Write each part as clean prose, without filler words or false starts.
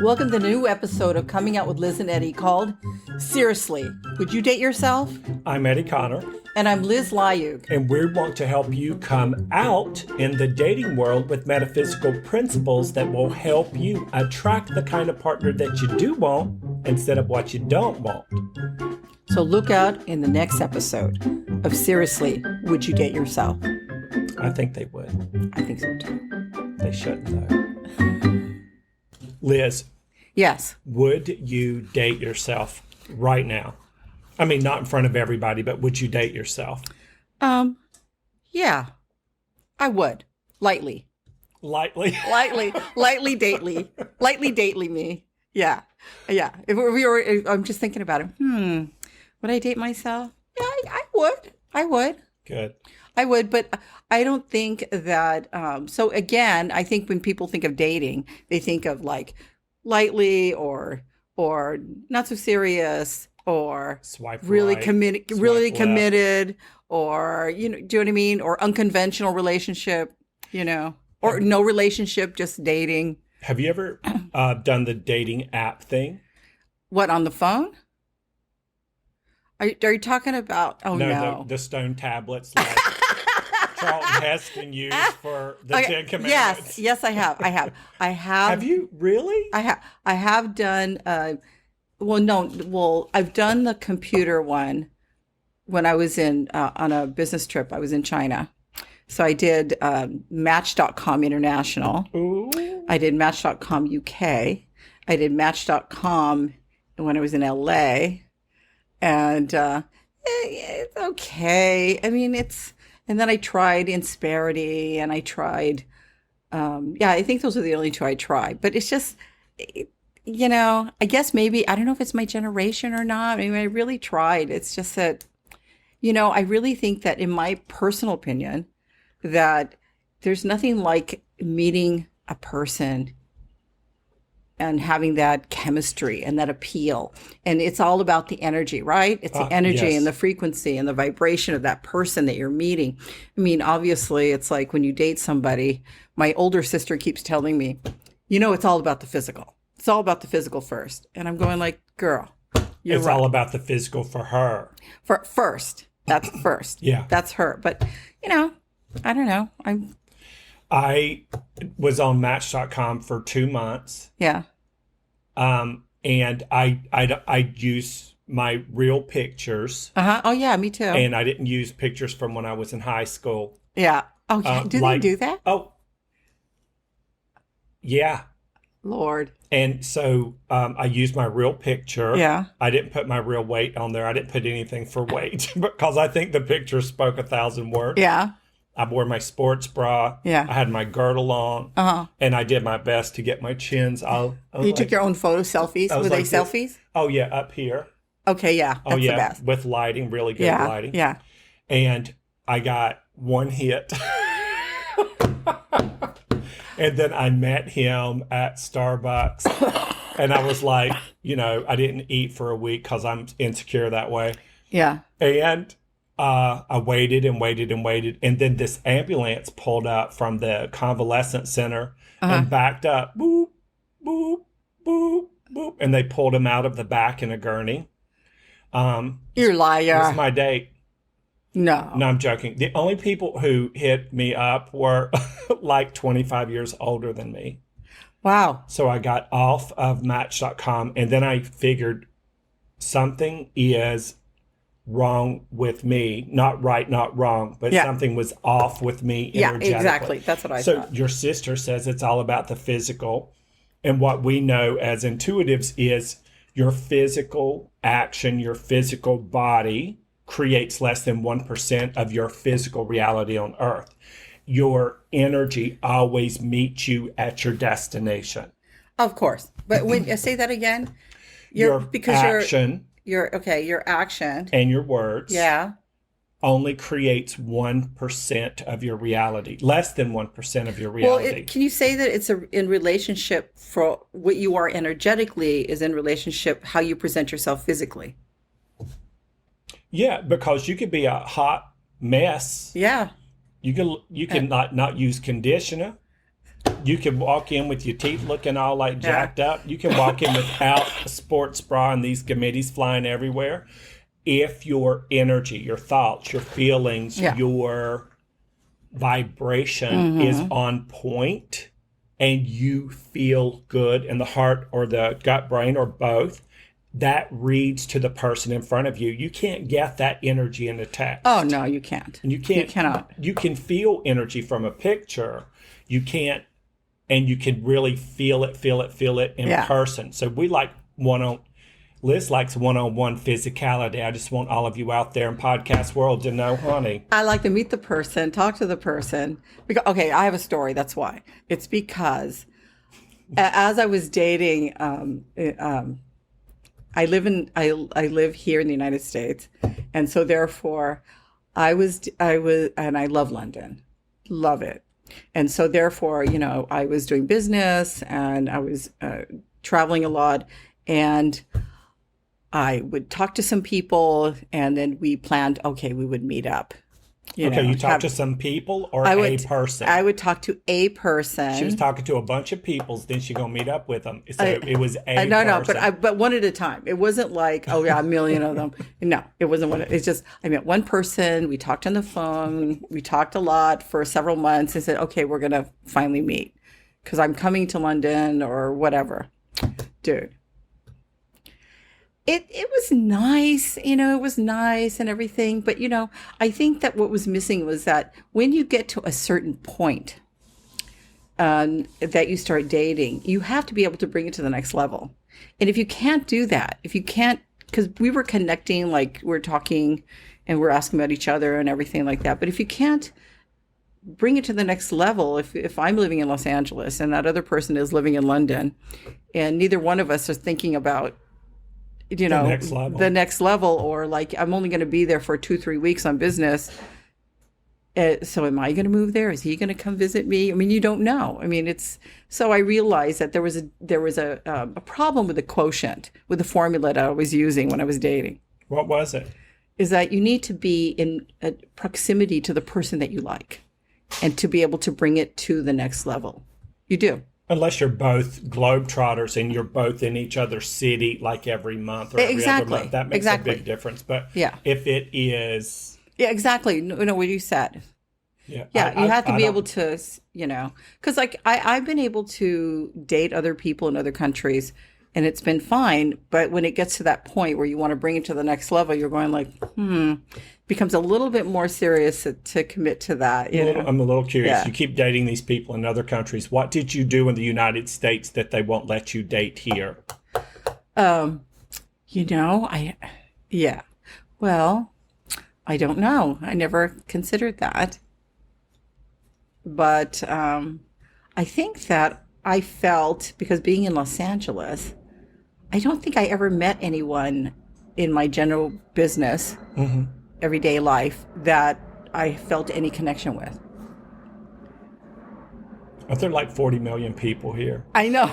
Welcome to the new episode of Coming Out with Liz and Eddie called Seriously, Would You Date Yourself? I'm Eddie Connor. And I'm Liz Lyug. And we want to help you come out in the dating world with metaphysical principles that will help you attract the kind of partner that you do want instead of what you don't want. So look out in the next episode of Seriously, Would You Date Yourself? I think they would. I think so too. They shouldn't, though. Liz. Yes. Would you date yourself right now? I mean, not in front of everybody, but would you date yourself? Yeah, I would. Lightly. Lightly? Lightly dately me. Yeah. Yeah. If we were, I'm just thinking about it. Would I date myself? Yeah, I would. Good. I would, but I don't think that, so again, I think when people think of dating, they think of like lightly or not so serious or Swipe really right, committed or, do you know what I mean? Or unconventional relationship, or no relationship, just dating. Have you ever done the dating app thing? What, on the phone? Are you talking about, no. The stone tablets like Charlton Heston used for the Ten Commandments. Yes, I have. I have. Have you really? I have done, I've done the computer one when I was on a business trip. I was in China. So I did Match.com International. Ooh. I did Match.com UK. I did Match.com when I was in LA. And it's okay. I mean, and then I tried Insperity and I tried, I think those are the only two I tried. But it's just, I guess maybe, I don't know if it's my generation or not. I mean, I really tried. It's just that, I really think that in my personal opinion, that there's nothing like meeting a person and having that chemistry and that appeal. And it's all about the energy, right? It's the energy yes. and the frequency and the vibration of that person that you're meeting. I mean, obviously, it's like when you date somebody, my older sister keeps telling me, it's all about the physical. It's all about the physical first. And I'm going like, girl, it's right. All about the physical for her. For first. That's first. Yeah. That's her. But, I don't know. I was on Match.com for 2 months. Yeah. And I use my real pictures. Oh yeah, me too. And I didn't use pictures from when I was in high school. Yeah. Oh yeah. Do they do that? Oh. Yeah. Lord. And so I used my real picture. Yeah. I didn't put my real weight on there. I didn't put anything for weight because I think the picture spoke 1,000 words. Yeah. I wore my sports bra. Yeah. I had my girdle on. And I did my best to get my chins all. You took your own photo selfies? Were they selfies? Oh, yeah, up here. Okay, yeah. That's the best. With lighting, really good lighting. Yeah. And I got one hit. And then I met him at Starbucks. And I was like, I didn't eat for a week because I'm insecure that way. Yeah. And I waited and waited and waited. And then this ambulance pulled up from the convalescent center and backed up. Boop, boop, boop, boop. And they pulled him out of the back in a gurney. You're a liar. It was my date. No. No, I'm joking. The only people who hit me up were like 25 years older than me. Wow. So I got off of Match.com and then I figured something is wrong with me. Not right, not wrong, but something was off with me energetically. Yeah, exactly. That's what I thought. So your sister says it's all about the physical. And what we know as intuitives is your physical action, your physical body creates less than 1% of your physical reality on Earth. Your energy always meets you at your destination. Of course. But when say that again, Your action and your words only creates 1% of your reality, less than 1% of your reality. Well, can you say that it's in relationship for what you are energetically is in relationship how you present yourself physically? Yeah, because you could be a hot mess. Yeah. You can not use conditioner. You can walk in with your teeth looking all like jacked up. You can walk in without a sports bra and these gametes flying everywhere. If your energy, your thoughts, your feelings, your vibration is on point and you feel good in the heart or the gut brain or both, that reads to the person in front of you. You can't get that energy in a text. Oh, no, you can't. And you cannot. You can feel energy from a picture. You can't, and you can really feel it in person. So we like Liz likes one-on-one physicality. I just want all of you out there in podcast world to know, honey. I like to meet the person, talk to the person. Okay, I have a story. That's why. It's because as I was dating, I live here in the United States, and so therefore, I love London, love it, and so therefore, I was doing business and I was traveling a lot, and I would talk to some people, and then we planned, we would meet up. You talked to some people or a person? I would talk to a person. She was talking to a bunch of people, then she going to meet up with them. So it was a person. No, but one at a time. It wasn't like, a million of them. No, it wasn't one. It's just, I met one person. We talked on the phone. We talked a lot for several months and said, okay, we're going to finally meet because I'm coming to London or whatever. Dude. It was nice, it was nice and everything. But, I think that what was missing was that when you get to a certain point that you start dating, you have to be able to bring it to the next level. And if you can't do that, because we were connecting, like we're talking and we're asking about each other and everything like that. But if you can't bring it to the next level, if I'm living in Los Angeles and that other person is living in London and neither one of us are thinking about the next level, or like I'm only going to be there for 2-3 weeks on business. So am I going to move there? Is he going to come visit me? I mean, you don't know. I mean, so I realized that there was a problem with the quotient, with the formula that I was using when I was dating. What was it? Is that you need to be in a proximity to the person that you like and to be able to bring it to the next level. You do. Unless you're both globetrotters and you're both in each other's city like every month or every other month. That makes a big difference. But if it is... Yeah, exactly. No, what you said. Yeah, you have to be able to, because like I've been able to date other people in other countries and it's been fine. But when it gets to that point where you want to bring it to the next level, you're going like, becomes a little bit more serious to commit to that. I'm a little curious. Yeah. You keep dating these people in other countries. What did you do in the United States that they won't let you date here? Well, I don't know. I never considered that. But I think that I felt, because being in Los Angeles, I don't think I ever met anyone in my general business, everyday life, that I felt any connection with. Are there like 40 million people here? I know.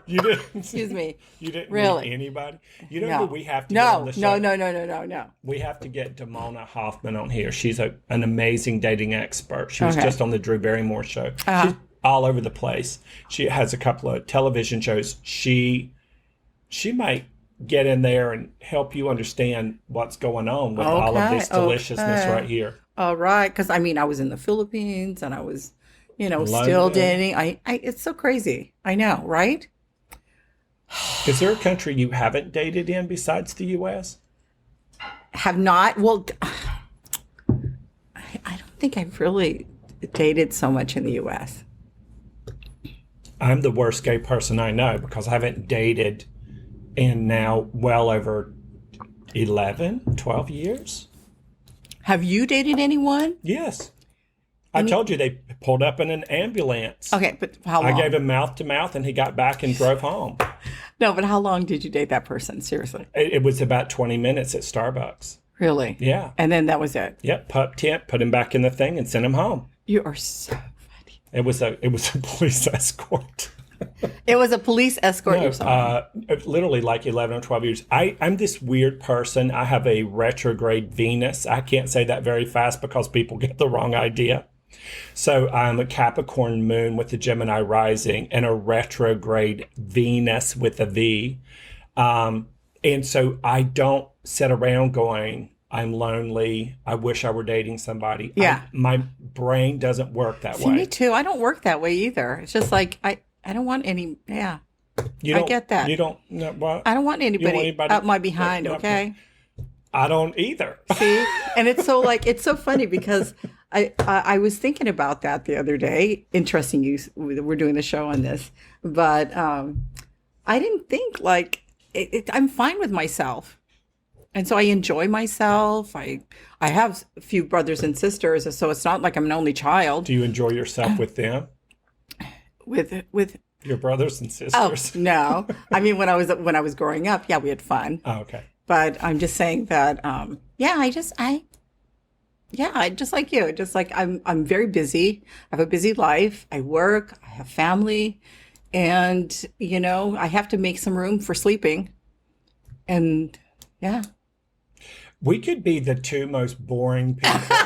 You didn't. Excuse me. You didn't really meet anybody. You know who we have to get on the show? No. We have to get Damona Hoffman on here. She's an amazing dating expert. She was just on the Drew Barrymore show. She's all over the place. She has a couple of television shows. She might get in there and help you understand what's going on with all of this deliciousness right here. All right, because I was in the Philippines and I was, still dating. It's so crazy. I know, right? Is there a country you haven't dated in besides the U.S.? Have not? Well, I don't think I've really dated so much in the U.S. I'm the worst gay person I know because I haven't dated in now well over 11, 12 years. Have you dated anyone? Yes. I told you they pulled up in an ambulance. Okay, but how long? I gave him mouth to mouth and he got back and drove home. No, but how long did you date that person? Seriously. It was about 20 minutes at Starbucks. Really? Yeah. And then that was it? Yep. Pup tent, put him back in the thing and sent him home. You are so funny. It was a police escort. It was a police escort? No, literally like 11 or 12 years. I'm this weird person. I have a retrograde Venus. I can't say that very fast because people get the wrong idea. So I'm a Capricorn moon with the Gemini rising and a retrograde Venus with a V. And so I don't sit around going, I'm lonely. I wish I were dating somebody. Yeah. My brain doesn't work that See, way. me too. I don't work that way either. It's just like, I don't want any, yeah. I get that. You don't, no, well, I don't want anybody up my behind, no, okay? I don't either. See? And it's so funny because I was thinking about that the other day. Interesting we're doing the show on this. But I didn't think like, I'm fine with myself. And so I enjoy myself. I have a few brothers and sisters, so it's not like I'm an only child. Do you enjoy yourself with them? With Your brothers and oh sisters? no, I mean when I was growing up, yeah, we had fun. Oh, okay. But I'm just saying that, I just like you, just like I'm very busy. I have a busy life. I work. I have family, and I have to make some room for sleeping. And yeah. We could be the two most boring people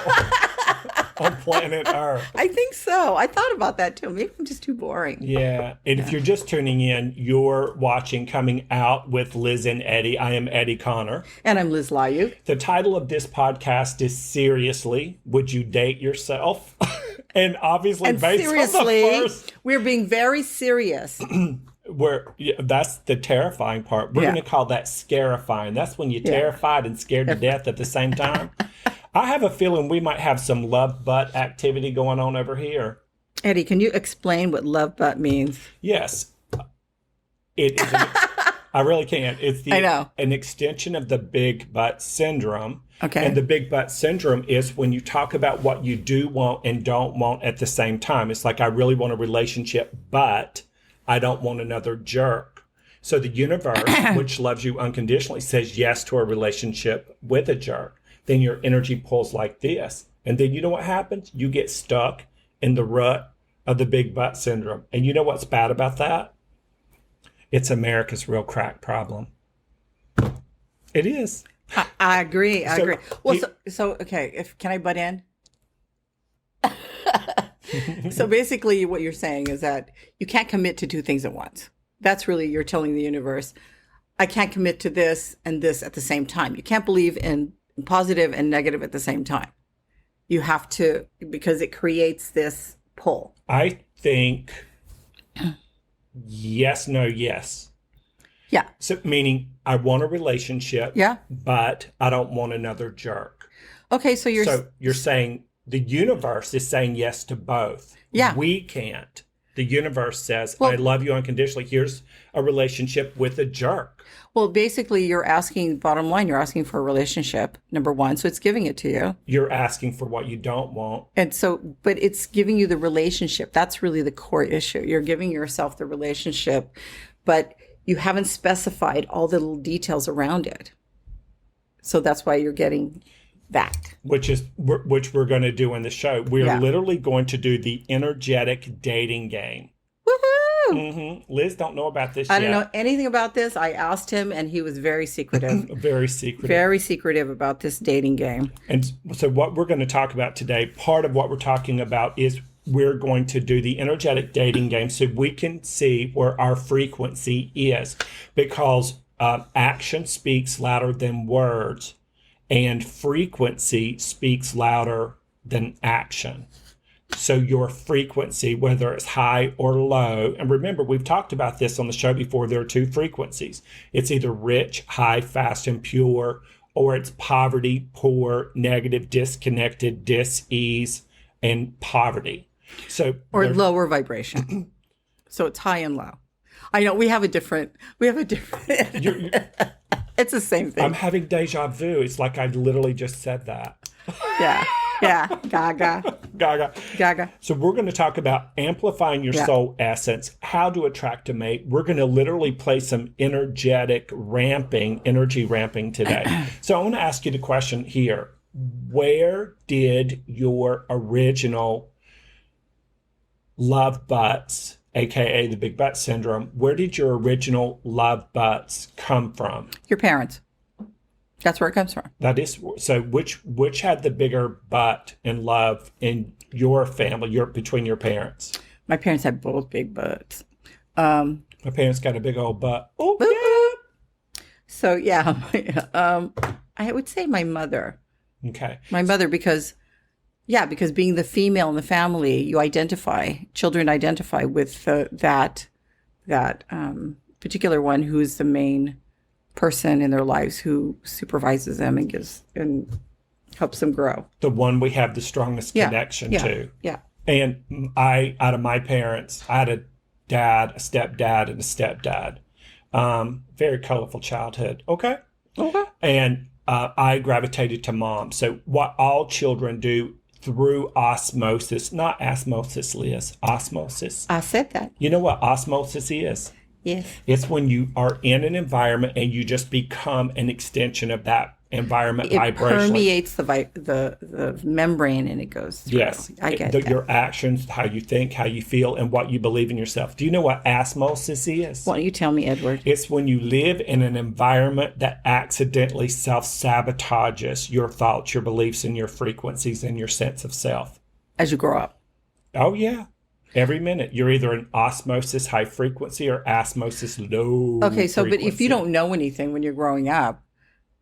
on planet Earth. I think so. I thought about that too. Maybe I'm just too boring. Yeah. And if you're just tuning in, you're watching Coming Out with Liz and Eddie. I am Eddie Connor. And I'm Liz Layu. The title of this podcast is Seriously, Would You Date Yourself? And obviously, And based seriously, on the first, we're being very serious. that's the terrifying part. We're Yeah. going to call that scarifying. That's when you're terrified and scared to death at the same time. I have a feeling we might have some love butt activity going on over here. Eddie, can you explain what love butt means? Yes. It is. I really can. It's I know. an extension of the big butt syndrome. Okay. And the big butt syndrome is when you talk about what you do want and don't want at the same time. It's like, I really want a relationship, but I don't want another jerk. So the universe, which loves you unconditionally, says yes to a relationship with a jerk. Then your energy pulls like this. And then you know what happens? You get stuck in the rut of the big butt syndrome. And you know what's bad about that? It's America's real crack problem. It is. I agree. I agree. Well, he- so okay. Can I butt in? So basically, what you're saying is that you can't commit to two things at once. That's really, you're telling the universe, I can't commit to this and this at the same time. You can't believe in positive and negative at the same time. You have to, because it creates this pull. I think yes, no, yes. Yeah. So meaning I want a relationship, Yeah. but I don't want another jerk. Okay. So you're saying the universe is saying yes to both. Yeah. We can't. The universe says, Well- I love you unconditionally. Here's a relationship with a jerk. well, basically, you're asking, bottom line, you're asking for a relationship, number one. So it's giving it to you. You're asking for what you don't want. And so, but it's giving you the relationship. That's really the core issue. You're giving yourself the relationship, but you haven't specified all the little details around it. So that's why you're getting that. Which we're going to do in the show. We're Yeah. literally going to do the energetic dating game. Woohoo! Liz don't know about this yet. I don't know anything about this. I asked him and he was very secretive, Very secretive. very secretive about this dating game. And so what we're going to talk about today, part of what we're talking about is we're going to do the energetic dating game so we can see where our frequency is, because action speaks louder than words and frequency speaks louder than action. So your frequency, whether it's high or low, and remember, we've talked about this on the show before, there are two frequencies. It's either rich, high, fast, and pure, or it's poverty, poor, negative, disconnected, dis-ease, and poverty. So Or there- lower vibration. So it's high and low. I know we have a different, you're- it's the same thing. I'm having deja vu. It's like I literally just said that. Yeah. Gaga. Gaga. So we're going to talk about amplifying your Yeah. soul essence, how to attract a mate. We're going to literally play some energy ramping today. So I want to ask you the question here. Where did your original love butts, aka the big butt syndrome, where did your original love butts come from? Your parents. That's where it comes from. That is so. Which had the bigger butt in love in your family? Between your parents. My parents had both big butts. My parents got a big old butt. Oh Boop, yeah. So yeah, I would say my mother. Okay. My mother, because being the female in the family, children identify with that particular one who's the main person in their lives, who supervises them and helps them grow. The one we have the strongest connection to. Yeah. And out of my parents, I had a dad, a stepdad, and a stepdad. Very colorful childhood. Okay. And I gravitated to mom. So what all children do through osmosis, not osmosis, Liz, osmosis. I said that. You know what osmosis is? Yes. It's when you are in an environment and you just become an extension of that environment vibrationally. It permeates the membrane and it goes through. Yes. I get that. Your actions, how you think, how you feel, and what you believe in yourself. Do you know what osmosis is? Why don't you tell me, Edward? It's when you live in an environment that accidentally self-sabotages your thoughts, your beliefs, and your frequencies and your sense of self. As you grow up. Oh, yeah. Every minute. You're either in osmosis high frequency or osmosis low Okay, so frequency. but if you don't know anything when you're growing up,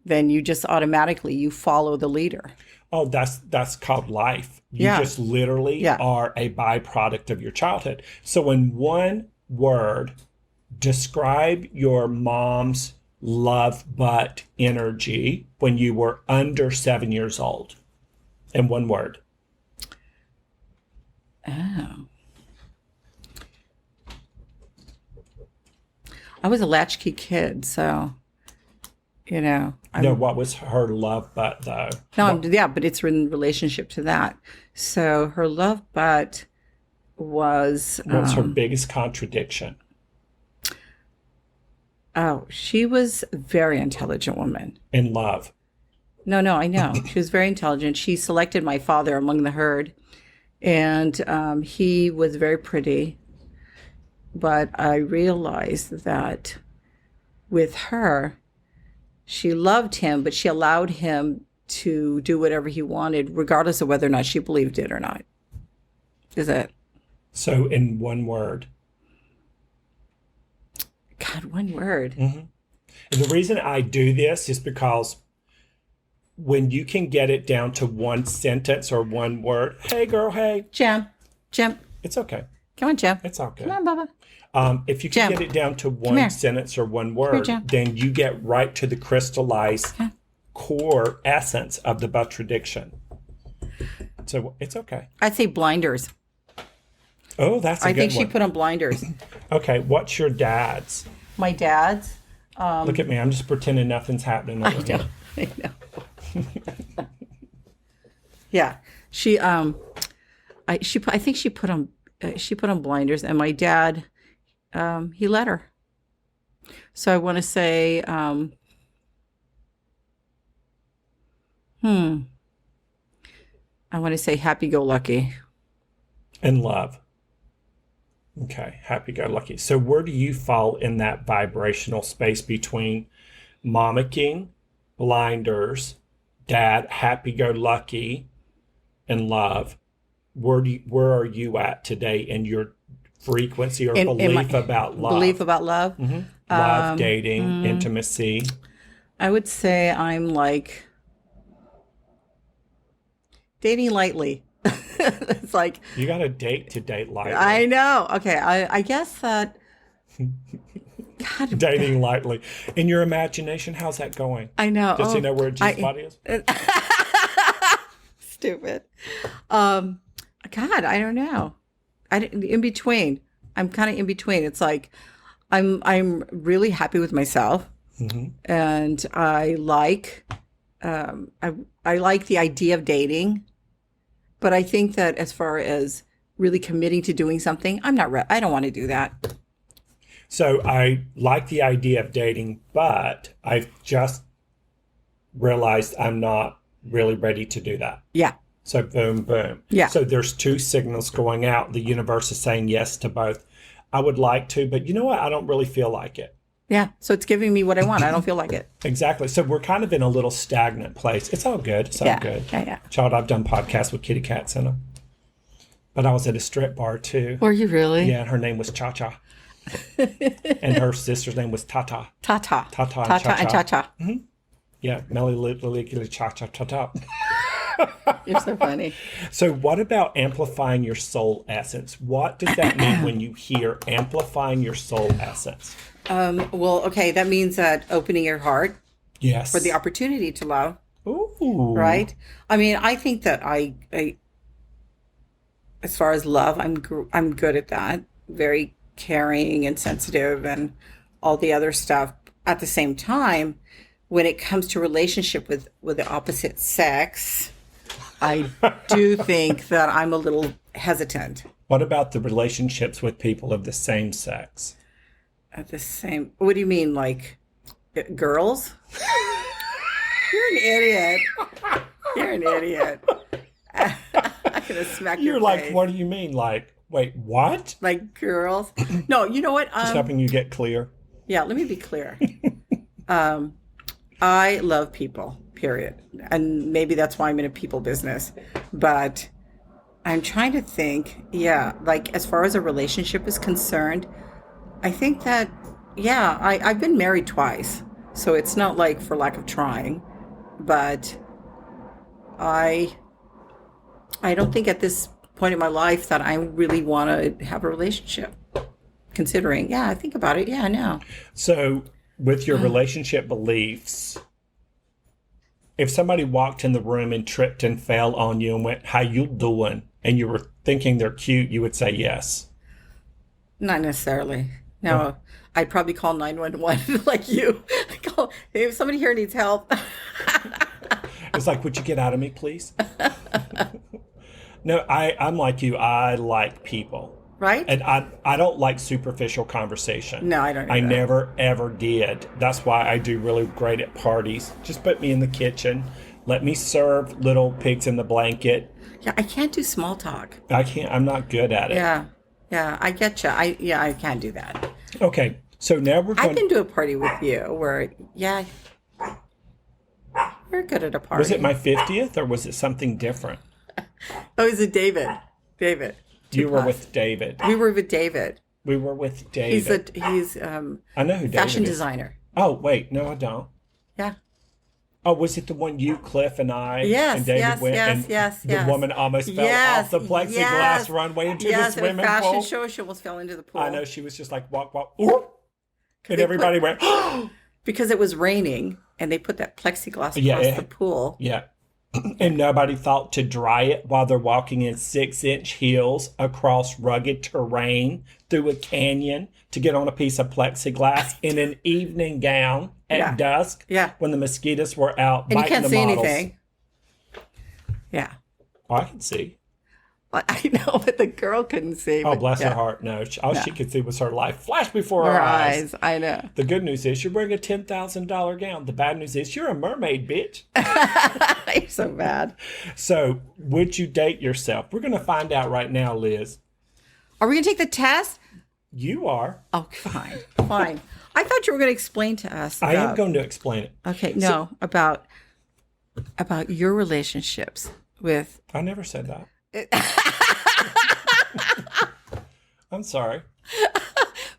then you just automatically, you follow the leader. Oh, that's called life. You just literally are a byproduct of your childhood. So in one word, describe your mom's love but energy when you were under 7 years old. In one word. Oh. I was a latchkey kid, so, What was her love but, though? No, but it's in relationship to that. So her love but was... What was her biggest contradiction? Oh, she was a very intelligent woman. In love? No, I know. She was very intelligent. She selected my father among the herd, and he was very pretty. But I realized that with her, she loved him, but she allowed him to do whatever he wanted, regardless of whether or not she believed it or not. Is that? So in one word. God, one word. Mm-hmm. And the reason I do this is because when you can get it down to one sentence or one word, hey girl, hey. Jim. It's okay. Come on, Jim. It's okay. Come on, Bubba. If you can get it down to one sentence or one word, then you get right to the crystallized core essence of the contradiction. So it's okay. I'd say blinders. Oh, that's a good one. I think she put on blinders. Okay, what's your dad's? My dad's? Look at me. I'm just pretending nothing's happening over here. I know. Yeah. I think she put on blinders, and my dad, he let her. So I want to say, I want to say happy-go-lucky. And love. Okay, happy-go-lucky. So where do you fall in that vibrational space between mommicking, blinders, dad, happy-go-lucky, and love? Where are you at today in your frequency or belief about love? Belief about love? Mm-hmm. Love, dating, intimacy. I would say I'm like dating lightly. It's like you got to date lightly. I know. Okay, I guess that. God, dating lightly in your imagination. How's that going? I know. Does he know where Jesus' body is? Stupid. God, I don't know. In between. I'm kind of in between. It's like I'm really happy with myself, and I like I like the idea of dating. But I think that as far as really committing to doing something, I'm not I don't want to do that. So I like the idea of dating, but I've just realized I'm not really ready to do that. Yeah. So boom, boom. Yeah. So there's two signals going out. The universe is saying yes to both. I would like to, but you know what? I don't really feel like it. Yeah. So it's giving me what I want. I don't feel like it. Exactly. So we're kind of in a little stagnant place. It's all good. It's all Yeah. good. Yeah. Child, I've done podcasts with kitty cats in them. But I was at a strip bar too. Were you really? Yeah, and her name was Cha-Cha. And her sister's name was Tata. Tata. Tata and Tata and Cha-Cha. Cha-Cha. Yeah, Melly Lily Cha-Cha Tata. You're so funny. So what about amplifying your soul essence? What does that mean when you hear amplifying your soul essence? Well, okay, that means that opening your heart Yes. for the opportunity to love, Ooh. right? I mean, I think that I as far as love, I'm good at that. Very caring and sensitive and all the other stuff. At the same time, when it comes to relationship with the opposite sex, I do think that I'm a little hesitant. What about the relationships with people of the same sex? At the same, what do you mean, like girls? You're an idiot. You're an idiot. I'm gonna smack You're your like, face. what do you mean? Like, wait, what? Like girls? No, you know what? Just helping you get clear. Yeah, let me be clear. I love people, period. And maybe that's why I'm in a people business. But I'm trying to think, like as far as a relationship is concerned, I think that, I've been married twice. So it's not like for lack of trying. But I don't think at this point in my life that I really want to have a relationship. Considering, I think about it. Yeah, I know. So with your relationship beliefs, if somebody walked in the room and tripped and fell on you and went, how you doing? And you were thinking they're cute, you would say yes. Not necessarily. No, I'd probably call 911 like you. If somebody here needs help. It's like, would you get out of me, please? No, I'm like you. I like people. Right? And I don't like superficial conversation. No, I don't I either. never, ever did. That's why I do really great at parties. Just put me in the kitchen. Let me serve little pigs in the blanket. Yeah, I can't do small talk. I can't. I'm not good at it. Yeah, I get you. I can't do that. Okay, so now we're going. I've been to a party with you where, you're good at a party. Was it my 50th or was it something different? Oh, is it David? David. You were with David. We were with David. We were with David. He's I know who David fashion is. designer. Oh, wait. No, I don't. Yeah. Oh, was it the one you, Cliff, and I Yes, and David yes, went yes, and yes, the yes. woman almost fell Yes, off the plexiglass yes. runway into the Yes, at a swimming fashion pool? show, she almost fell into the pool. I know. She was just like, walk, ooh, and they everybody went, Because it was raining, and they put that plexiglass Yeah, across yeah. the pool. yeah. And nobody thought to dry it while they're walking in 6-inch heels across rugged terrain through a canyon to get on a piece of plexiglass in an evening gown at dusk when the mosquitoes were out And you biting can't the see models. anything. Yeah. Oh, I can see. I know, but the girl couldn't see. Oh, but bless yeah. her heart. No, all she could see was her life flash before her Her eyes. eyes. I know. The good news is you're wearing a $10,000 gown. The bad news is you're a mermaid, bitch. You're so bad. So, would you date yourself? We're going to find out right now, Liz. Are we going to take the test? You are. Oh, fine. Fine. I thought you were going to explain to us. I am going to explain it. Okay, no, about your relationships with. I never said that. I'm sorry.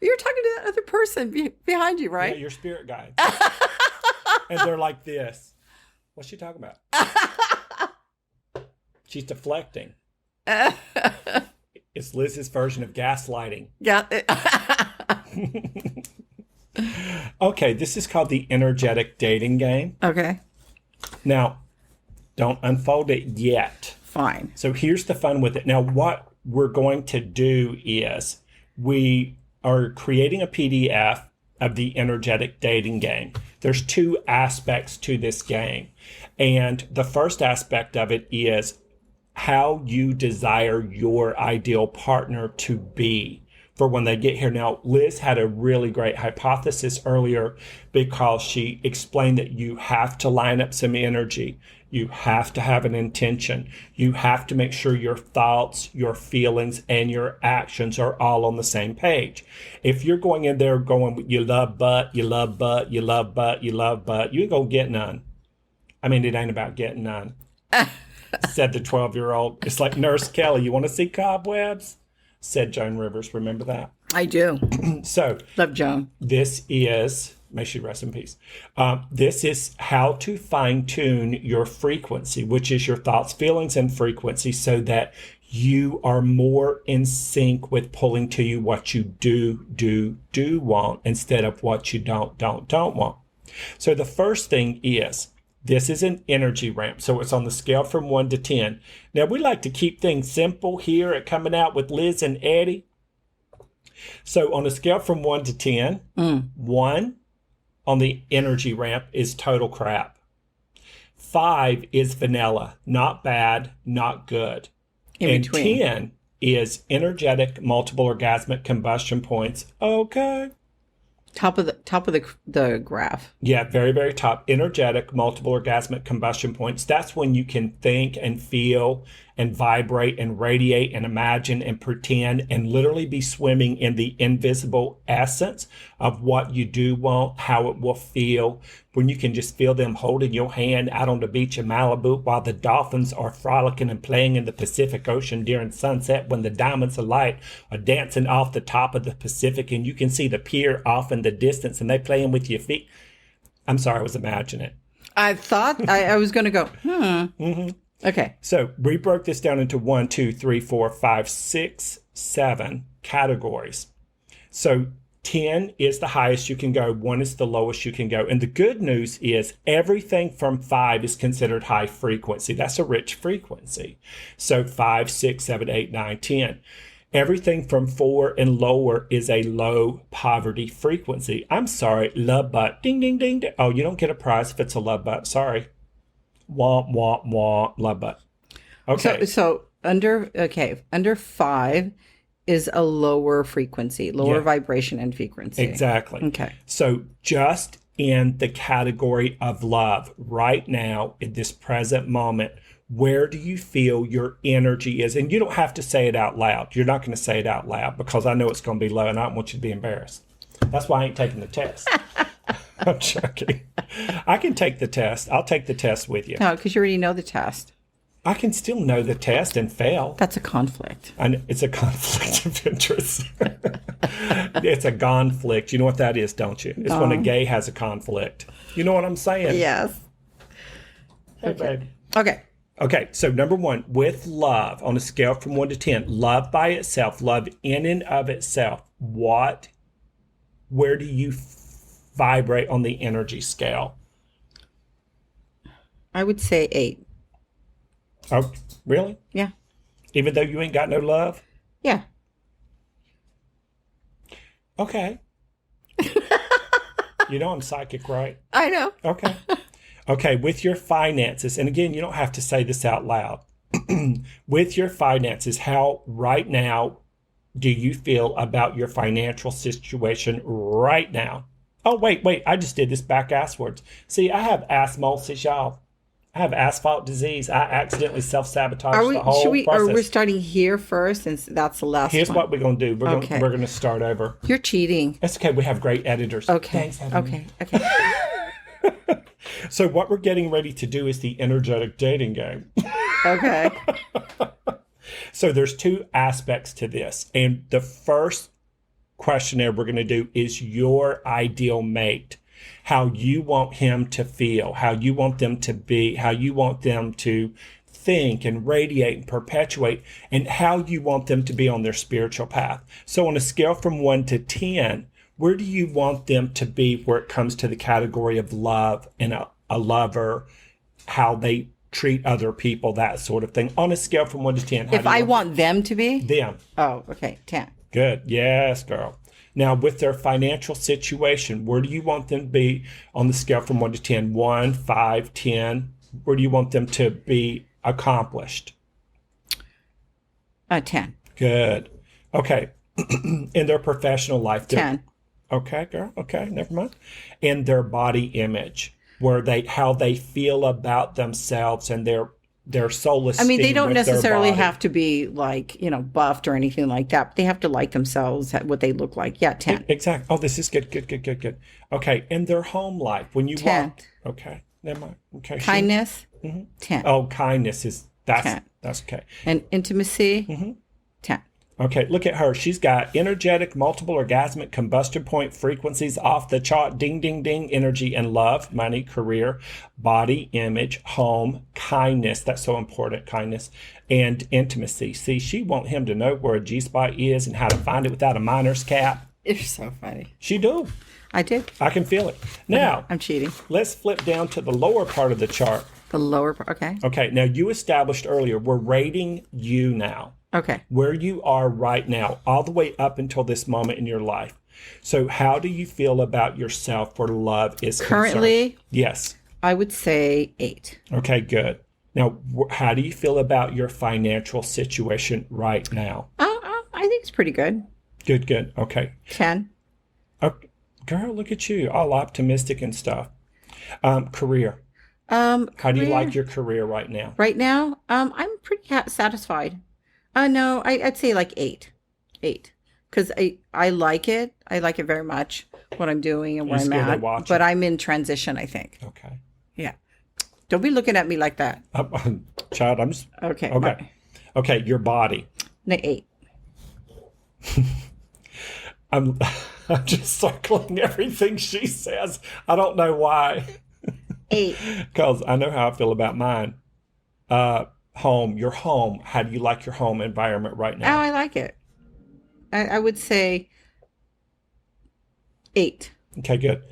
You're talking to that other person behind you, Yeah, right? your spirit guide. And they're like this. What's she talking about? She's deflecting. It's Liz's version of gaslighting. Yeah. Okay, this is called the energetic dating game. Okay. Now, don't unfold it yet. Fine. So here's the fun with it. Now, what we're going to do is we are creating a PDF of the energetic dating game. There's two aspects to this game. And the first aspect of it is how you desire your ideal partner to be. for when they get here. Now, Liz had a really great hypothesis earlier because she explained that you have to line up some energy. You have to have an intention. You have to make sure your thoughts, your feelings, and your actions are all on the same page. If you're going in there going, you love butt, you love butt, you love butt, you love butt, you ain't gonna get none. I mean, it ain't about getting none, said the 12-year-old. It's like Nurse Kelly, you want to see cobwebs? Said Joan Rivers. Remember that? I do. So, Love Joan. This is, may she rest in peace. This is how to fine tune your frequency, which is your thoughts, feelings, and frequency, so that you are more in sync with pulling to you what you do want instead of what you don't want. So the first thing is, this is an energy ramp. So it's on the scale from 1 to 10. Now, we like to keep things simple here at Coming Out with Liz and Eddie. So on a scale from 1 to 10, 1 on the energy ramp is total crap. 5 is vanilla, not bad, not good. And 10 is energetic, multiple orgasmic combustion points. Okay. Top of the graph. Yeah, very, very top. Energetic, multiple orgasmic combustion points. That's when you can think and feel and vibrate and radiate and imagine and pretend and literally be swimming in the invisible essence of what you do want, how it will feel, when you can just feel them holding your hand out on the beach in Malibu while the dolphins are frolicking and playing in the Pacific Ocean during sunset, when the diamonds of light are dancing off the top of the Pacific and you can see the pier off in the distance and they playing with your feet. I'm sorry, I was imagining it. I thought I was going to go, Mm-hmm. Okay. So we broke this down into 1, 2, 3, 4, 5, 6, 7 categories. So 10 is the highest you can go. 1 is the lowest you can go. And the good news is everything from 5 is considered high frequency. That's a rich frequency. So 5, 6, 7, 8, 9, 10. Everything from 4 and lower is a low poverty frequency. I'm sorry, love butt. Ding, ding, ding, ding. Oh, you don't get a prize if it's a love butt. Sorry. Womp, womp, womp, love butt. Okay. So under 5 is a lower frequency, lower vibration and frequency. Exactly. Okay. So just in the category of love right now, in this present moment, where do you feel your energy is? And you don't have to say it out loud. You're not going to say it out loud because I know it's going to be low and I don't want you to be embarrassed. That's why I ain't taking the test. I'm joking. I can take the test. I'll take the test with you. No, because you already know the test. I can still know the test and fail. That's a conflict. And it's a conflict of interest. It's a conflict. You know what that is, don't you? It's when a gay has a conflict. You know what I'm saying? Yes. Hey, babe. Okay. So number 1, with love, on a scale from 1 to 10, love by itself, love in and of itself, where do you vibrate on the energy scale? I would say 8. Oh, really? Yeah. Even though you ain't got no love? Yeah. Okay. You know I'm psychic, right? I know. Okay. Okay, with your finances, and again, you don't have to say this out loud. With your finances, how right now do you feel about your financial situation right now? Oh, wait, I just did this back asswards. See, I have asmosis, y'all. I have asphalt disease. I accidentally self-sabotaged the whole process. Are we starting here first, and that's the last Here's one? what we're going to do. We're going to start over. You're cheating. It's okay. We have great editors. Okay. Thanks, Okay. So what we're getting ready to do is the energetic dating game. Okay. So there's 2 aspects to this. And the first questionnaire we're going to do is your ideal mate. How you want him to feel, how you want them to be, how you want them to think and radiate and perpetuate, and how you want them to be on their spiritual path. So on a scale from 1 to 10, where do you want them to be where it comes to the category of love and a lover, how they treat other people, that sort of thing? On a scale from 1 to 10. If I want them to be? Them. Oh, okay. 10. Good. Yes, girl. Now, with their financial situation, where do you want them to be on the scale from 1 to 10? 1, 5, 10. Where do you want them to be accomplished? 10. Good. Okay. In their professional life. 10. Okay, girl. Okay, never mind. In their body image, how they feel about themselves and their soul esteem. I mean, they don't with their necessarily body. have to be like, buffed or anything like that. But they have to like themselves, what they look like. Yeah, 10. Exactly. Oh, this is good, good, good, good, good. Okay, in their home life, when you 10. walk. Okay, never mind. Okay. Kindness, 10. Oh, kindness is 10. That's okay. And intimacy, 10. Okay, look at her. She's got energetic, multiple orgasmic combustion point frequencies off the chart. Ding, ding, ding. Energy and love, money, career, body, image, home, kindness. That's so important. Kindness and intimacy. See, she want him to know where a G-spot is and how to find it without a miner's cap. You're so funny. She do. I did. I can feel it. Now, I'm cheating. let's flip down to the lower part of the chart. The lower part. Okay. Okay, now you established earlier, we're rating you now. Okay. Where you are right now, all the way up until this moment in your life. So how do you feel about yourself where love is Currently, concerned? Yes. I would say 8. Okay, good. Now, how do you feel about your financial situation right now? I think it's pretty good. Good, good. Okay. 10. Okay. Girl, look at you, all optimistic and stuff. Career. How do you like your career right now? Right now, I'm pretty satisfied. No, I'd say like 8. 8. Because I like it. I like it very much, what I'm doing and where I'm scared to at. watch But it? I'm in transition, I think. Okay. Yeah. Don't be looking at me like that. Child, I'm just... Okay. Okay. Okay, your body. 8. I'm just circling everything she says. I don't know why. 8. Because I know how I feel about mine. Home, your home. How do you like your home environment right Oh, now? I like it. I would say 8. Okay, good.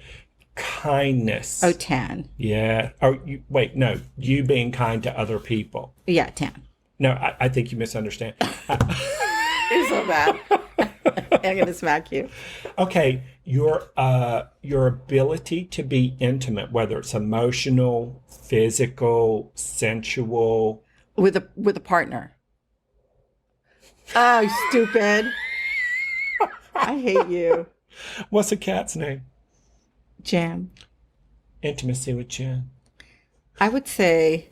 Kindness. Oh, 10. Yeah. Oh, wait, no. You being kind to other people. Yeah, 10. No, I think you misunderstand. You're so bad. I'm going to smack you. Okay, your ability to be intimate, whether it's emotional, physical, sensual. With a partner. Oh, stupid. I hate you. What's the cat's name? Jam. Intimacy with Jen. I would say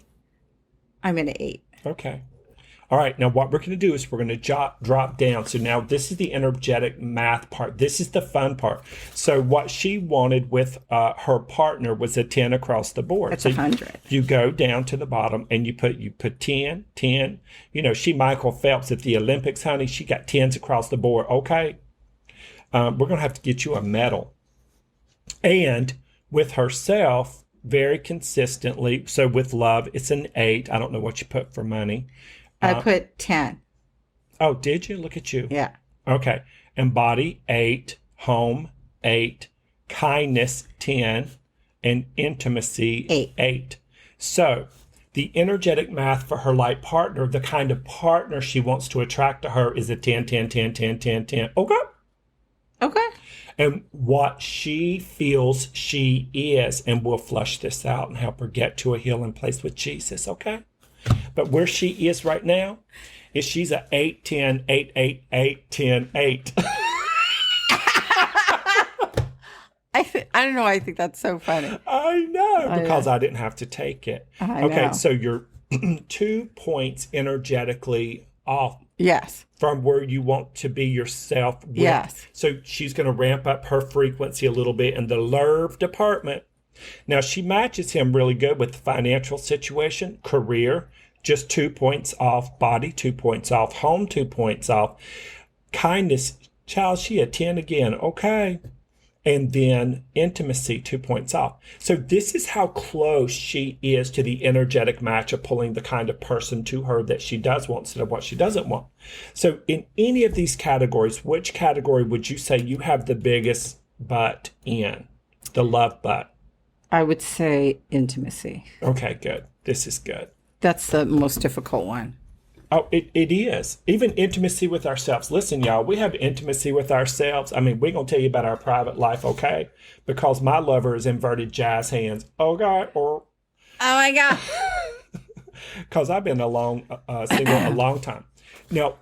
I'm in an 8. Okay. All right. Now, what we're going to do is we're going to drop down. So now this is the energetic math part. This is the fun part. So what she wanted with her partner was a 10 across the board. That's so 100. You go down to the bottom and you put 10, 10. You know, she Michael Phelps at the Olympics, honey. She got 10s across the board. Okay. We're going to have to get you a medal. And with herself, very consistently. So with love, it's an 8. I don't know what you put for money. I put 10. Oh, did you? Look at you. Yeah. Okay. And body, 8. Home, 8. Kindness, 10. And intimacy, 8. So the energetic math for her light partner, the kind of partner she wants to attract to her is a 10, 10, 10, 10, 10, 10. Okay. Okay. And what she feels she is, and we'll flush this out and help her get to a healing place with Jesus, okay? But where she is right now is she's a 8, 10, 8, 8, 8, 10, 8. I don't know. I think that's so funny. I know, because I didn't have to take it. Okay, know. so you're 2 points energetically off Yes. from where you want to be yourself with. Yes. So she's going to ramp up her frequency a little bit in the love department. Now, she matches him really good with the financial situation, career, just 2 points off, body, 2 points off, home, 2 points off, kindness, child, she a 10 again, okay. And then intimacy, 2 points off. So this is how close she is to the energetic match of pulling the kind of person to her that she does want instead of what she doesn't want. So in any of these categories, which category would you say you have the biggest butt in? The love butt. I would say intimacy. Okay, good. This is good. That's the most difficult one. Oh, it is. Even intimacy with ourselves. Listen, y'all, we have intimacy with ourselves. I mean, we're going to tell you about our private life, okay? Because my lover is inverted jazz hands. Okay, or... Oh, my God. Because I've been single a long time. Now,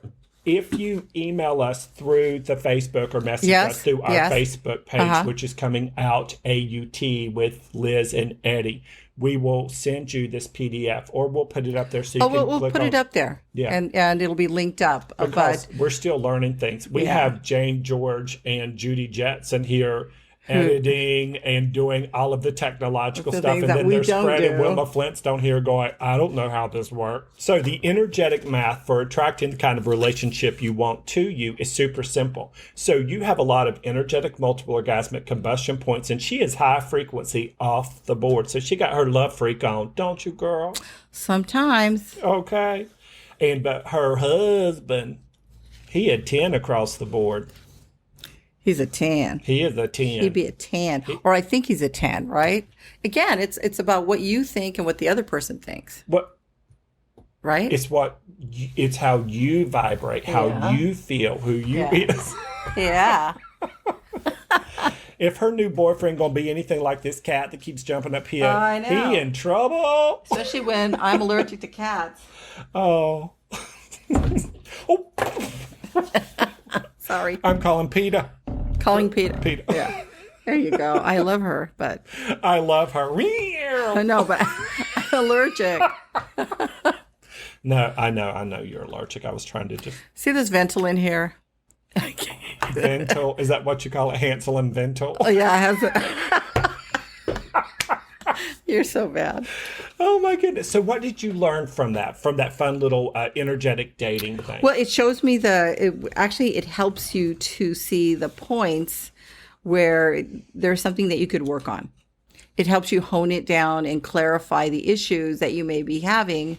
if you email us through the Facebook or message Yes, us through our yes. Facebook page, Uh-huh. which is coming out AUT with Liz and Eddie, we will send you this PDF, or we'll put it up there so you Oh, can we'll click put on it up there. Yeah. And it'll be linked up. because But we're still learning things. We Yeah. have Jane George and Judy Jetson here editing and doing all of the technological The stuff. things And that then we there's don't Fred and do. Wilma Flintstone here going, I don't know how this works. So the energetic math for attracting the kind of relationship you want to you is super simple. So you have a lot of energetic multiple orgasmic combustion points, and she is high frequency off the board. So she got her love freak on, don't you, girl? sometimes Okay. But her husband, he had 10 across the board. he's a 10. He is a 10. He'd be a 10. Or I think he's a 10, right? Again, it's about what you think and what the other person thinks, What right? it's how you vibrate, how Yeah. you feel, who you Yeah. is. Yeah. If her new boyfriend gonna be anything like this cat that keeps jumping up here, I know. he in trouble. Especially when I'm allergic to cats. Oh. Oh, Sorry. I'm calling Peter. Calling Peter. Peter. Yeah. There you go. I love her, but I love her. I know, but I'm allergic. No, I know you're allergic. I was trying to just See this Ventolin here? ventil. Is that what you call it? Hansel and Ventil? Oh, yeah, it has a... You're so bad. Oh my goodness. So what did you learn from that fun little energetic dating thing? Well, it shows me it helps you to see the points where there's something that you could work on. It helps you hone it down and clarify the issues that you may be having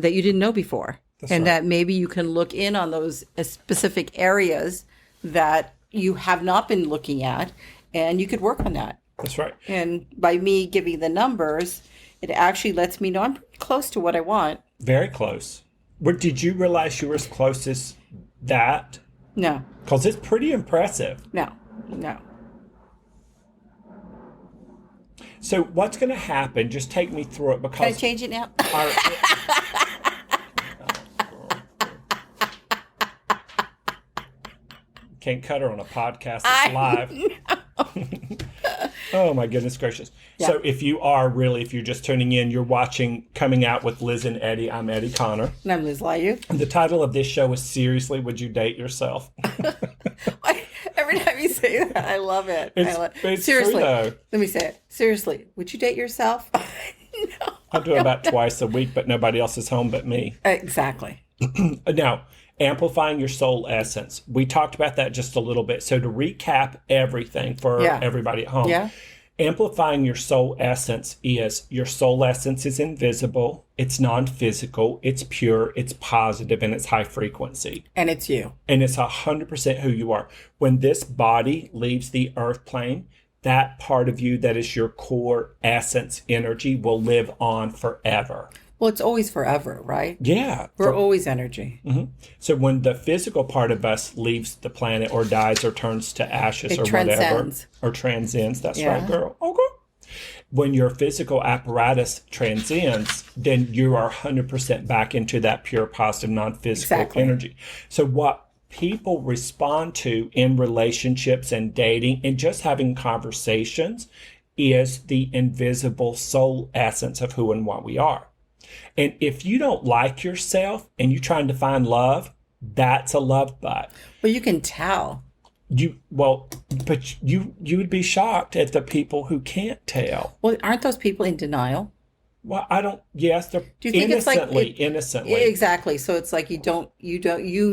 that you didn't know before. And that maybe you can look in on those specific areas that you have not been looking at, and you could work on that. That's right. And by me giving the numbers, it actually lets me know I'm pretty close to what I want. Very close. Did you realize you were as close as that? No, Because it's pretty impressive. no. So what's going to happen? Just take me through it Can I because change it now? our, can't cut her on a podcast that's live. Oh my goodness gracious. Yeah. So if you're just tuning in, you're watching Coming Out with Liz and Eddie. I'm Eddie Connor. And I'm Liz Lyu. And the title of this show is Seriously, Would You Date Yourself? Every time you say that, I love it. It's Seriously, true though. let me say it. Seriously, would you date yourself? No. I do it about twice a week, but nobody else is home but me. Exactly. Now, amplifying your soul essence. We talked about that just a little bit. So to recap everything for everybody at home. Yeah. Amplifying your soul essence is your soul essence is invisible, it's non-physical, it's pure, it's positive, and it's high frequency. And it's you. And it's 100% who you are. When this body leaves the earth plane, that part of you that is your core essence energy will live on forever. Well, it's always forever, right? Yeah. We're always energy. So when the physical part of us leaves the planet or dies or turns to ashes It or transcends. whatever, or transcends, that's Yeah. right, girl. Okay. When your physical apparatus transcends, then you are 100% back into that pure, positive, non-physical Exactly. energy. So what people respond to in relationships and dating and just having conversations is the invisible soul essence of who and what we are. And if you don't like yourself and you're trying to find love, that's a love bite. But you can tell. But you would be shocked at the people who can't tell. Well, aren't those people in denial? Well, I don't. Yes, they're Do you think it's like innocently. Exactly. So it's like you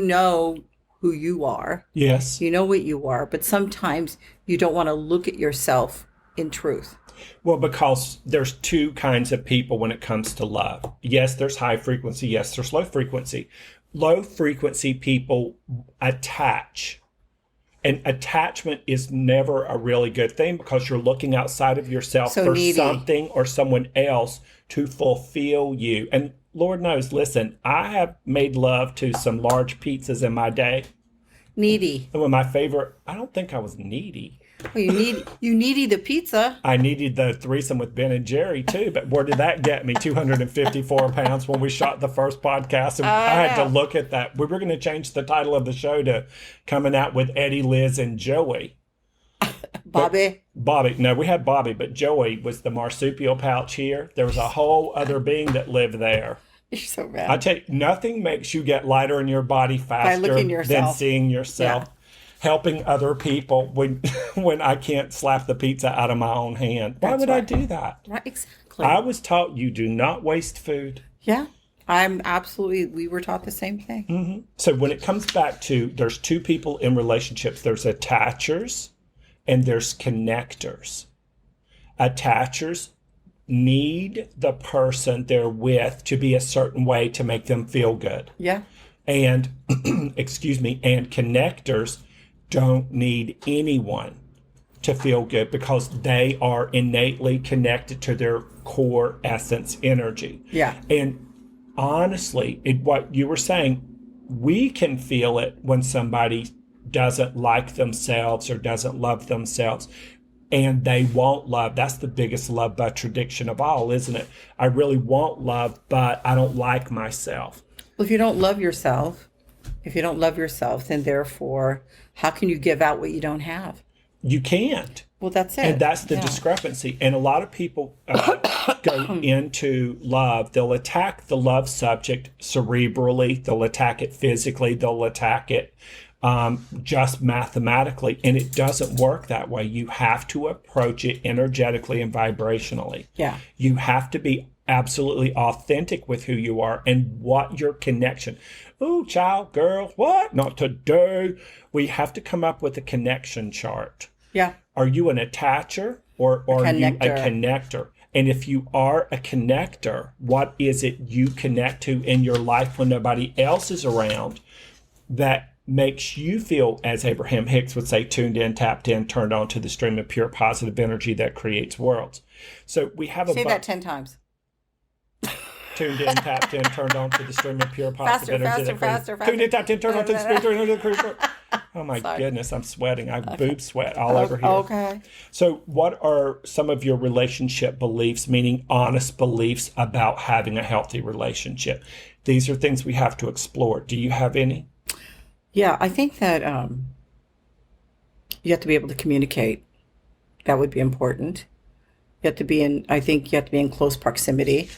know who you are. Yes. You know what you are, but sometimes you don't want to look at yourself in truth. Well, because there's two kinds of people when it comes to love. Yes, there's high frequency. Yes, there's low frequency. Low frequency people attach. And attachment is never a really good thing because you're looking outside of yourself So for needy. something or someone else to fulfill you. And Lord knows, listen, I have made love to some large pizzas in my day. Needy. And when my favorite, I don't think I was needy. Well, you needed the pizza. I needed the threesome with Ben and Jerry too, but where did that get me? 254 pounds when we shot the first podcast. And I had to look at that. We were going to change the title of the show to Coming Out with Eddie, Liz, and Joey. Bobby. Bobby. No, we had Bobby, but Joey was the marsupial pouch here. There was a whole other being that lived there. You're so bad. I tell you, nothing makes you get lighter in your body faster than seeing yourself. Yeah. Helping other people when I can't slap the pizza out of my own hand. Why would I do that? Right, exactly. I was taught you do not waste food. Yeah, we were taught the same thing. Mm-hmm. So when it comes back to, there's two people in relationships. There's attachers and there's connectors. Attachers need the person they're with to be a certain way to make them feel good. Yeah. And, and connectors don't need anyone to feel good because they are innately connected to their core essence energy. Yeah. And honestly, what you were saying, we can feel it when somebody doesn't like themselves or doesn't love themselves. And they want love. That's the biggest love contradiction of all, isn't it? I really want love, but I don't like myself. Well, if you don't love yourself, then therefore, how can you give out what you don't have? You can't. Well, that's it. And that's the discrepancy. And a lot of people go into love. They'll attack the love subject cerebrally. They'll attack it physically. They'll attack it just mathematically. And it doesn't work that way. You have to approach it energetically and vibrationally. Yeah. You have to be absolutely authentic with who you are and what your connection. Oh, child, girl, what? Not today. We have to come up with a connection chart. Yeah. Are you an attacher or are you a connector? And if you are a connector, what is it you connect to in your life when nobody else is around that makes you feel, as Abraham Hicks would say, tuned in, tapped in, turned on to the stream of pure positive energy that creates worlds? So we have Say that 10 times. Tuned in, tapped in, turned on to the stream of pure positive energy. Faster. Tuned in, tapped in, turned on to the stream of pure energy. Oh my goodness, I'm sweating. I have boob sweat all over here. Okay. So what are some of your relationship beliefs, meaning honest beliefs about having a healthy relationship? These are things we have to explore. Do you have any? Yeah, I think that you have to be able to communicate. That would be important. You have to be in close proximity.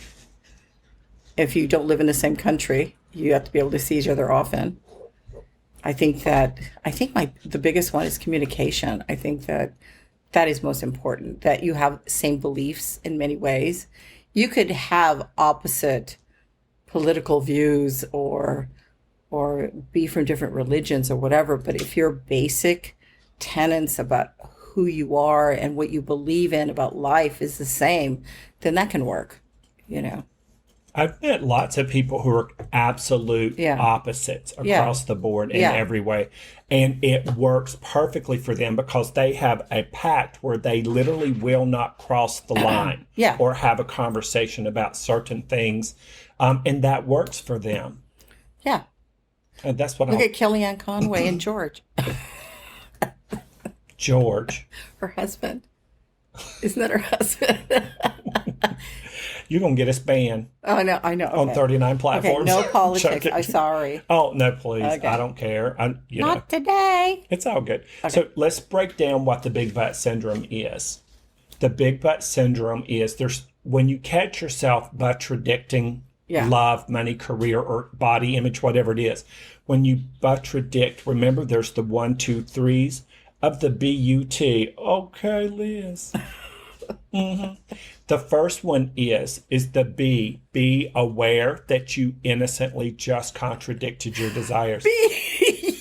If you don't live in the same country, you have to be able to see each other often. I think the biggest one is communication. I think that is most important, that you have same beliefs in many ways. You could have opposite political views or be from different religions or whatever, but if your basic tenets about who you are and what you believe in about life is the same, then that can work, I've met lots of people who are absolute opposites across the board in every way. And it works perfectly for them because they have a pact where they literally will not cross the line or have a conversation about certain things. And that works for them. Yeah. And that's what Look at Kellyanne Conway and George. George. Her husband. Isn't that her husband? You're going to get us banned. Oh, no, I know. On 39 platforms. Okay, no politics. I'm sorry. Oh, no, please. Okay. I don't care. Not today. It's all good. Okay. So let's break down what the big butt syndrome is. The big butt syndrome is when you catch yourself butt-predicting love, money, career, or body image, whatever it is. When you butt-predict, remember there's the 1, 2, 3s of the BUT. Okay, Liz. Mm-hmm. The first one is the B. Be aware that you innocently just contradicted your desires. T.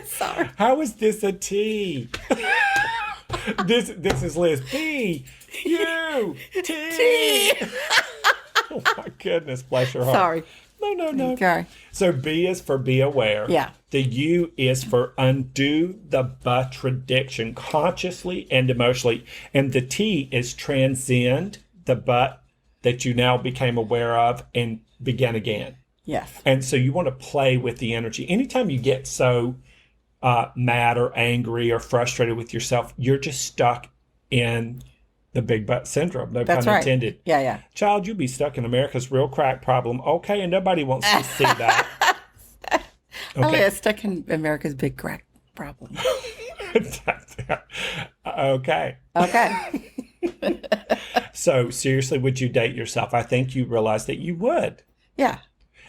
Sorry. How is this a T? This is Liz. B. U. T. Oh my goodness, bless your heart. Sorry. No. Okay. So B is for be aware. Yeah. The U is for undo the butt-prediction consciously and emotionally. And the T is transcend the butt that you now became aware of and begin again. Yes. And so you want to play with the energy. Anytime you get so mad or angry or frustrated with yourself. You're just stuck in the big butt syndrome. No That's pun right. intended. Yeah, yeah. Child, you'll be stuck in America's real crack problem. Okay, and nobody wants to see that. Oh, yeah, stuck in America's big crack problem. Okay. Okay. So seriously, would you date yourself? I think you realize that you would. Yeah.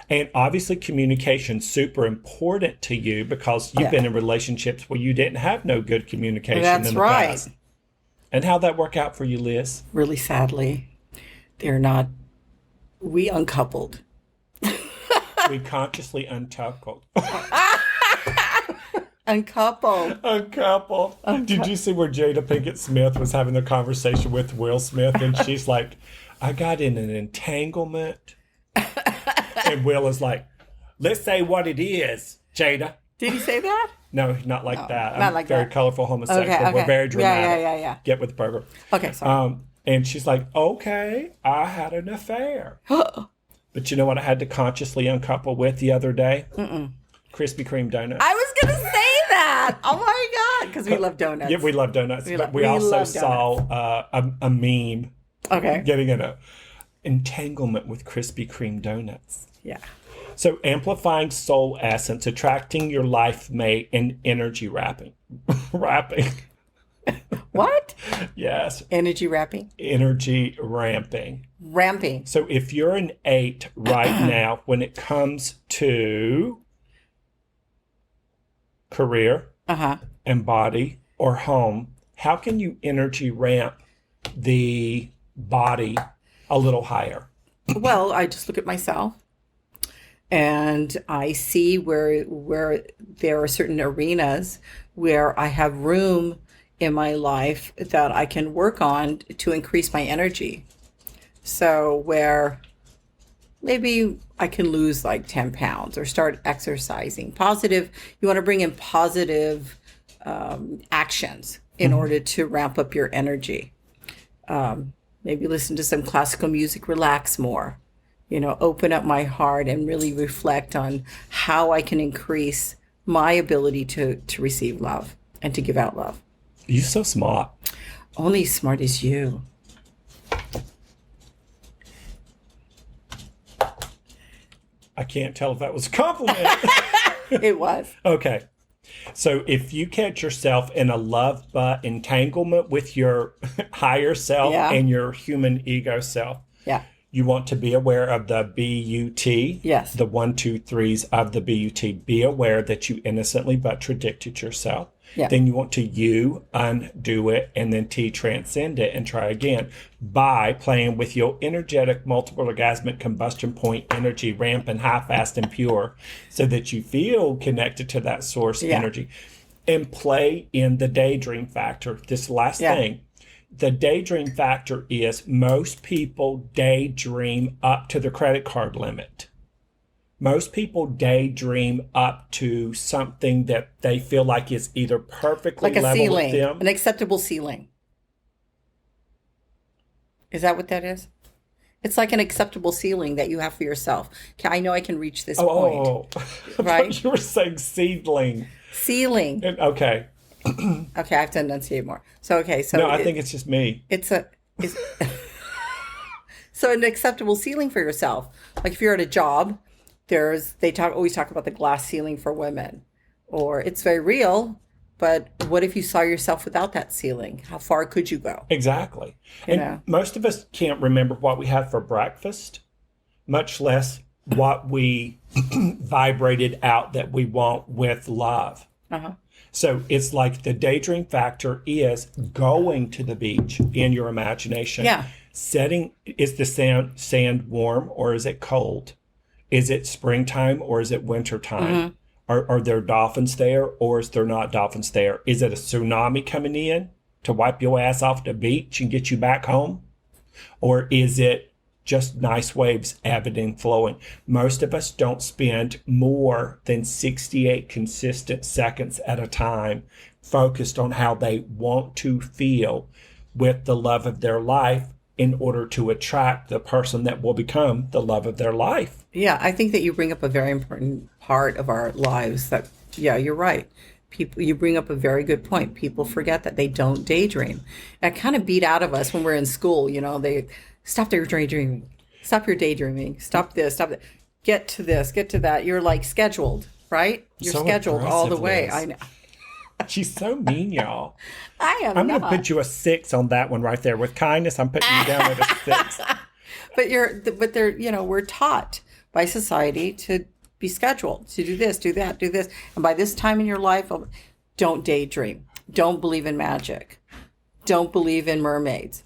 And obviously communication's super important to you because you've been in relationships where you didn't have no good communication That's in the right. past. And how'd that work out for you, Liz? Really sadly, we uncoupled. We consciously uncoupled. Uncoupled. Uncoupled. Did you see where Jada Pinkett Smith was having a conversation with Will Smith? And she's like, I got in an entanglement. And Will is like, let's say what it is, Jada. Did he say that? No, not like that. not like very that. colorful homosexual. Okay, We're okay. very dramatic. Yeah. Get with the program. Okay, sorry. And she's like, okay, I had an affair. But you know what I had to consciously uncouple with the other day? Krispy Kreme donuts. I was going to say that. Oh my God. Because we love donuts. Yeah, we love donuts. But we also love saw a meme Okay. getting in an entanglement with Krispy Kreme donuts. Yeah. So amplifying soul essence, attracting your life mate, and energy wrapping. Wrapping. What? Yes. Energy wrapping? Energy ramping. Ramping. So if you're an 8 right now, when it comes to career and body or home, how can you energy ramp the body a little higher? Well, I just look at myself and I see where there are certain arenas where I have room in my life that I can work on to increase my energy. So where maybe I can lose like 10 pounds or start exercising. Positive, you want to bring in positive actions in order to ramp up your energy. Maybe listen to some classical music, relax more, open up my heart and really reflect on how I can increase my ability to receive love and to give out love. You're so smart. Only as smart as you. I can't tell if that was a compliment. It was. Okay. So if you catch yourself in a love butt entanglement with your higher self and your human ego self, you want to be aware of the B-U-T. Yes. The 1, 2, 3s of the B-U-T. Be aware that you innocently but contradicted yourself. Yeah. Then you want to undo it, and then T, transcend it and try again by playing with your energetic multiple orgasmic combustion point energy, ramping high, fast, and pure so that you feel connected to that source energy. And play in the daydream factor. This last thing. The daydream factor is most people daydream up to their credit card limit. Most people daydream up to something that they feel like is either perfectly Like a level ceiling, with them. an acceptable ceiling. Is that what that is? It's like an acceptable ceiling that you have for yourself. I know I can reach this point. I Right? thought you were saying seedling. Ceiling. Okay. Okay, I have to enunciate more. So No, I think it's just me. So an acceptable ceiling for yourself. Like if you're at a job, always talk about the glass ceiling for women, or it's very real. But what if you saw yourself without that ceiling? How far could you go? Exactly. And most of us can't remember what we had for breakfast, much less what we vibrated out that we want with love. So it's like the daydream factor is going to the beach in your imagination. Is the sand warm or is it cold? Is it springtime or is it wintertime? Are there dolphins there or is there not dolphins there? Is it a tsunami coming in to wipe your ass off the beach and get you back home? Or is it just nice waves ebbing and flowing? Most of us don't spend more than 68 consistent seconds at a time focused on how they want to feel with the love of their life in order to attract the person that will become the love of their life. Yeah, I think that you bring up a very important part of our lives that, you're right. People, you bring up a very good point. People forget that they don't daydream. That kind of beat out of us when we're in school. They stop their daydreaming, stop your daydreaming, stop this, stop that, get to this, get to that. You're like scheduled, right? You're So scheduled all the aggressive, way. Liz. I know. She's so mean, y'all. I am I'm not. going to put you a 6 on that one right there. With kindness, I'm putting you down at a 6. But they're, we're taught by society to be scheduled, to do this, do that, do this. And by this time in your life, don't daydream. Don't believe in magic. Don't believe in mermaids.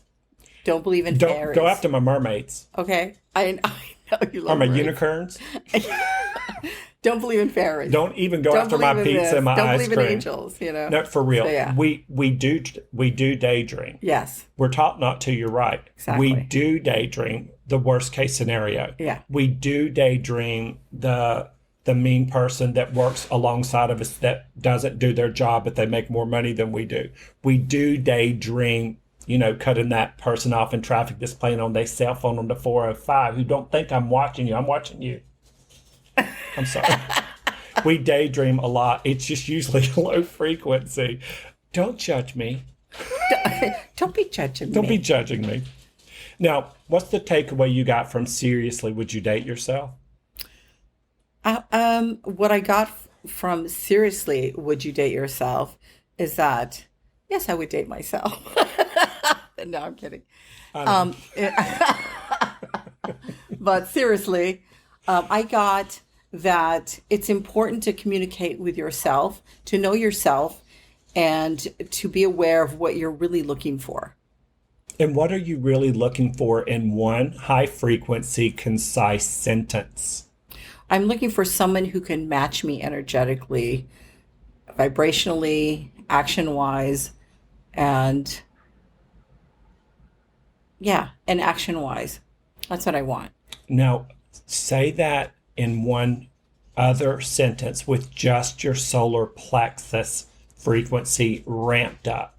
Don't believe in Don't fairies. go after my mermaids. Okay? I know you love Or my mermaids. unicorns. Don't believe in fairies. Don't even go Don't after my believe in pizza this. and my Don't ice believe cream. in angels, No, for real. So, yeah. We do daydream. Yes. We're taught not to, you're right. Exactly. We do daydream the worst case scenario. Yeah. We do daydream the mean person that works alongside of us that doesn't do their job, but they make more money than we do. We do daydream, cutting that person off in traffic that's playing on their cell phone on the 405 who don't think I'm watching you. I'm watching you. I'm sorry. We daydream a lot. It's just usually low frequency. Don't judge me. Don't be judging me. Don't be judging me. Now, what's the takeaway you got from seriously, would you date yourself? What I got from seriously, would you date yourself, is that, yes, I would date myself. No, I'm kidding. But seriously, I got that it's important to communicate with yourself, to know yourself, and to be aware of what you're really looking for. And what are you really looking for in one high frequency, concise sentence? I'm looking for someone who can match me energetically, vibrationally, action-wise, and action-wise. That's what I want. Now, say that in one other sentence with just your solar plexus frequency ramped up.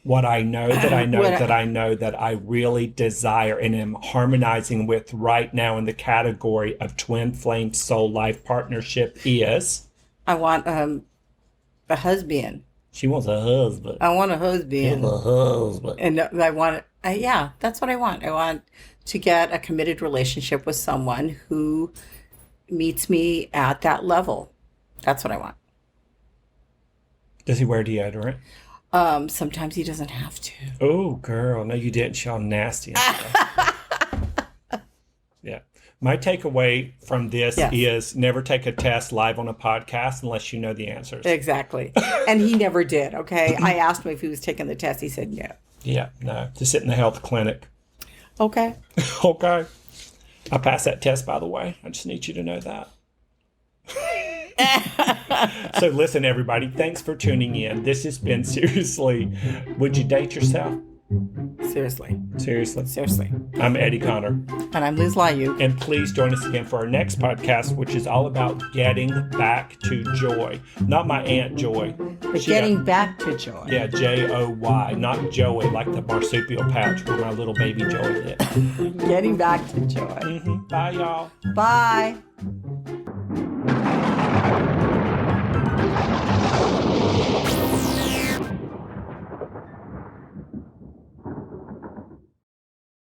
What I know that I know that I know that I really desire and am harmonizing with right now in the category of twin flame soul life partnership is? I want a husband. She wants a husband. I want a husband. A husband. And I want, that's what I want. I want to get a committed relationship with someone who meets me at that level. That's what I want. Does he wear deodorant? Sometimes he doesn't have to. Oh, girl. No, you didn't. She all nasty and stuff. Yeah. My takeaway from this is never take a test live on a podcast unless you know the answers. Exactly. And he never did, okay? I asked him if he was taking the test. He said no. Yeah, no. To sit in the health clinic. Okay. Okay. I passed that test, by the way. I just need you to know that. So listen, everybody, thanks for tuning in. This has been Seriously, Would You Date Yourself? Seriously. Seriously. I'm Eddie Connor. And I'm Liz Lyu. And please join us again for our next podcast, which is all about getting back to joy. Not my Aunt Joy. But getting back to joy. Yeah, Joy, not Joey, like the marsupial pouch where my little baby Joey lived. Getting back to joy. Bye, y'all. Bye.